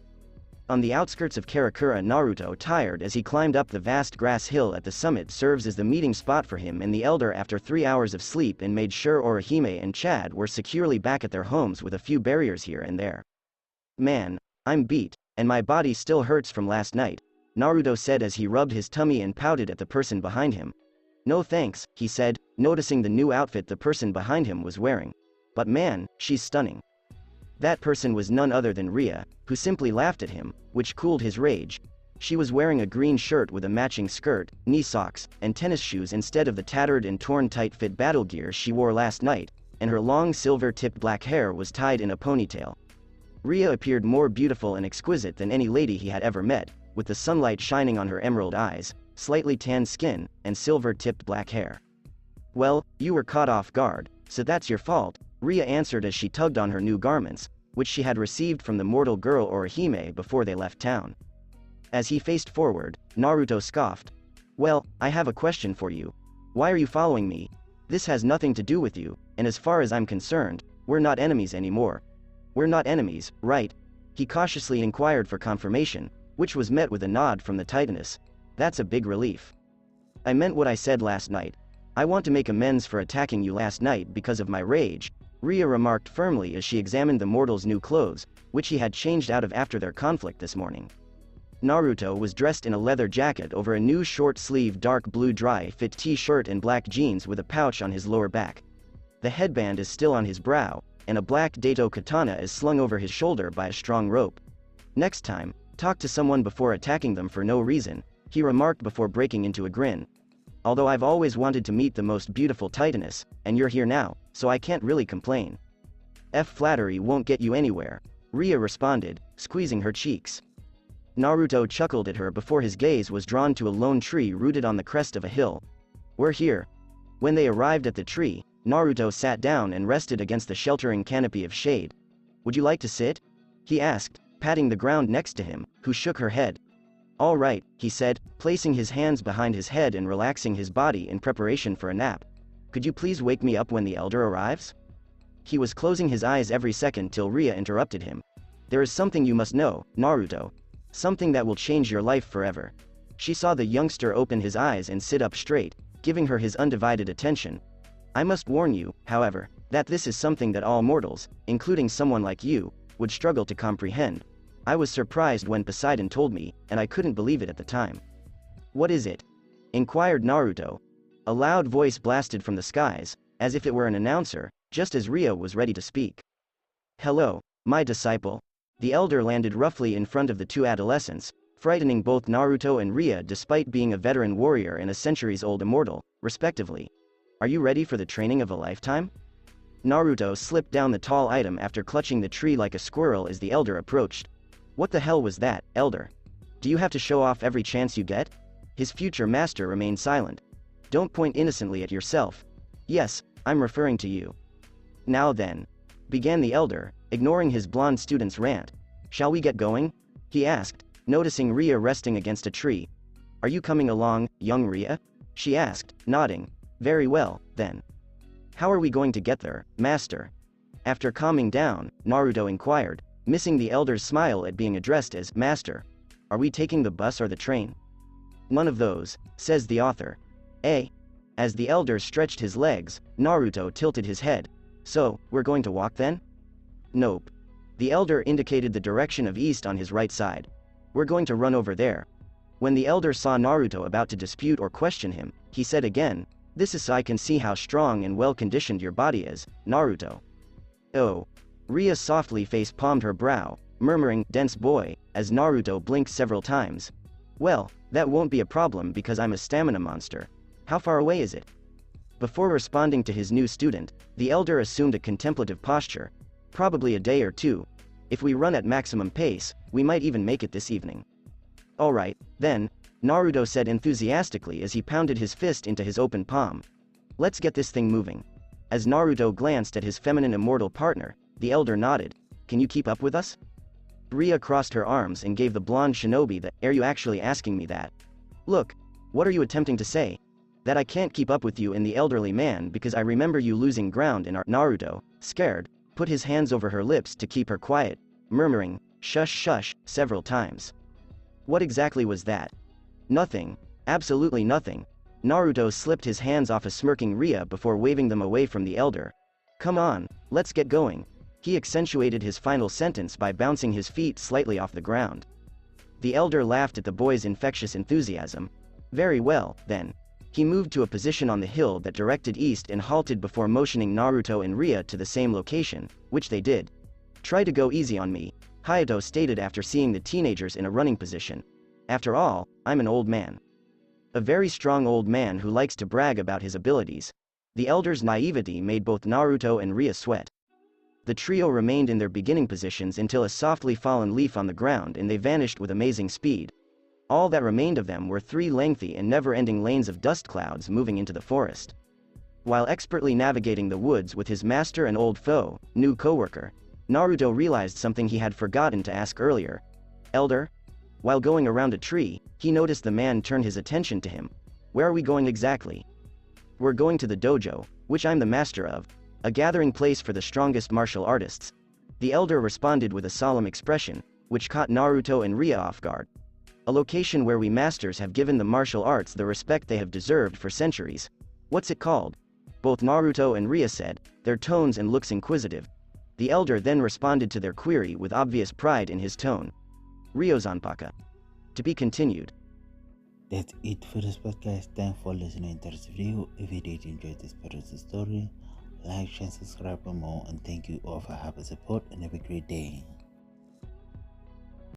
On the outskirts of Karakura, Naruto, tired as he climbed up the vast grass hill at the summit, serves as the meeting spot for him and the elder after 3 hours of sleep, and made sure Orihime and Chad were securely back at their homes with a few barriers here and there. Man, I'm beat, and my body still hurts from last night, Naruto said as he rubbed his tummy and pouted at the person behind him. No thanks, he said, noticing the new outfit the person behind him was wearing. But man, she's stunning. That person was none other than Ria, who simply laughed at him, which cooled his rage. She was wearing a green shirt with a matching skirt, knee socks, and tennis shoes instead of the tattered and torn tight-fit battle gear she wore last night, and her long silver-tipped black hair was tied in a ponytail. Ria appeared more beautiful and exquisite than any lady he had ever met, with the sunlight shining on her emerald eyes, slightly tanned skin, and silver-tipped black hair. Well, you were caught off guard, so that's your fault, Ria answered as she tugged on her new garments, which she had received from the mortal girl Orihime before they left town. As he faced forward, Naruto scoffed. Well, I have a question for you. Why are you following me? This has nothing to do with you, and as far as I'm concerned, we're not enemies anymore. We're not enemies, right? He cautiously inquired for confirmation, which was met with a nod from the Titaness. That's a big relief. I meant what I said last night. I want to make amends for attacking you last night because of my rage, Ria remarked firmly as she examined the mortal's new clothes, which he had changed out of after their conflict this morning. Naruto was dressed in a leather jacket over a new short-sleeved dark blue dry-fit t-shirt and black jeans with a pouch on his lower back. The headband is still on his brow, and a black dato katana is slung over his shoulder by a strong rope. Next time, talk to someone before attacking them for no reason, he remarked before breaking into a grin. Although I've always wanted to meet the most beautiful Titaness, and you're here now, so I can't really complain. Flattery won't get you anywhere, Ria responded, squeezing her cheeks. Naruto chuckled at her before his gaze was drawn to a lone tree rooted on the crest of a hill. "We're here." When they arrived at the tree, Naruto sat down and rested against the sheltering canopy of shade. "Would you like to sit?" he asked, patting the ground next to him, who shook her head. "All right," he said, placing his hands behind his head and relaxing his body in preparation for a nap. "Could you please wake me up when the elder arrives?" He was closing his eyes every second till Ria interrupted him. "There is something you must know, Naruto. Something that will change your life forever." She saw the youngster open his eyes and sit up straight, giving her his undivided attention. "I must warn you, however, that this is something that all mortals, including someone like you, would struggle to comprehend. I was surprised when Poseidon told me, and I couldn't believe it at the time." "What is it?" inquired Naruto. A loud voice blasted from the skies, as if it were an announcer, just as Ria was ready to speak. "Hello, my disciple." The elder landed roughly in front of the two adolescents, frightening both Naruto and Ria despite being a veteran warrior and a centuries-old immortal, respectively. "Are you ready for the training of a lifetime?" Naruto slipped down the tall item after clutching the tree like a squirrel as the elder approached. "What the hell was that, elder? Do you have to show off every chance you get?" His future master remained silent. "Don't point innocently at yourself." "Yes, I'm referring to you." "Now then," began the elder, ignoring his blonde student's rant. "Shall we get going?" he asked, noticing Ria resting against a tree. "Are you coming along, young Ria?" she asked, nodding. "Very well, then. How are we going to get there, master?" After calming down, Naruto inquired, missing the elder's smile at being addressed as master. "Are we taking the bus or the train?" "None of those," says the author. "Eh?" As the elder stretched his legs, Naruto tilted his head. "So, we're going to walk then?" "Nope." The elder indicated the direction of east on his right side. "We're going to run over there." When the elder saw Naruto about to dispute or question him, he said again, "This is so I can see how strong and well-conditioned your body is, Naruto." "Oh." Ria softly face-palmed her brow, murmuring, "Dense boy," as Naruto blinked several times. "Well, that won't be a problem because I'm a stamina monster. How far away is it?" Before responding to his new student, the elder assumed a contemplative posture. "Probably a day or two. If we run at maximum pace, we might even make it this evening." "All right, then," Naruto said enthusiastically as he pounded his fist into his open palm. "Let's get this thing moving." As Naruto glanced at his feminine immortal partner, the elder nodded. "Can you keep up with us?" Ria crossed her arms and gave the blonde shinobi the, "Are you actually asking me that?" "Look, what are you attempting to say?" "That I can't keep up with you and the elderly man because I remember you losing ground in our—" Naruto, scared, put his hands over her lips to keep her quiet, murmuring, "Shush shush," several times. "What exactly was that?" "Nothing. Absolutely nothing." Naruto slipped his hands off a smirking Ria before waving them away from the elder. "Come on, let's get going." He accentuated his final sentence by bouncing his feet slightly off the ground. The elder laughed at the boy's infectious enthusiasm. "Very well, then." He moved to a position on the hill that directed east and halted before motioning Naruto and Ria to the same location, which they did. "Try to go easy on me," Hayato stated after seeing the teenagers in a running position. "After all, I'm an old man." A very strong old man who likes to brag about his abilities. The elder's naivety made both Naruto and Ria sweat. The trio remained in their beginning positions until a softly fallen leaf on the ground and they vanished with amazing speed. All that remained of them were three lengthy and never-ending lanes of dust clouds moving into the forest. While expertly navigating the woods with his master and old foe, new coworker, Naruto realized something he had forgotten to ask earlier. "Elder?" While going around a tree, he noticed the man turn his attention to him. "Where are we going exactly?" "We're going to the dojo, which I'm the master of. A gathering place for the strongest martial artists." The elder responded with a solemn expression, which caught Naruto and Ria off guard. "A location where we masters have given the martial arts the respect they have deserved for centuries. What's it called?" Both Naruto and Ria said, their tones and looks inquisitive. The elder then responded to their query with obvious pride in his tone. "Ryozanpaka." To be continued. That's it for this podcast. Thanks for listening to this video. If you did enjoy this part of the story, like, share, subscribe for more, and thank you all for having support and have a great day.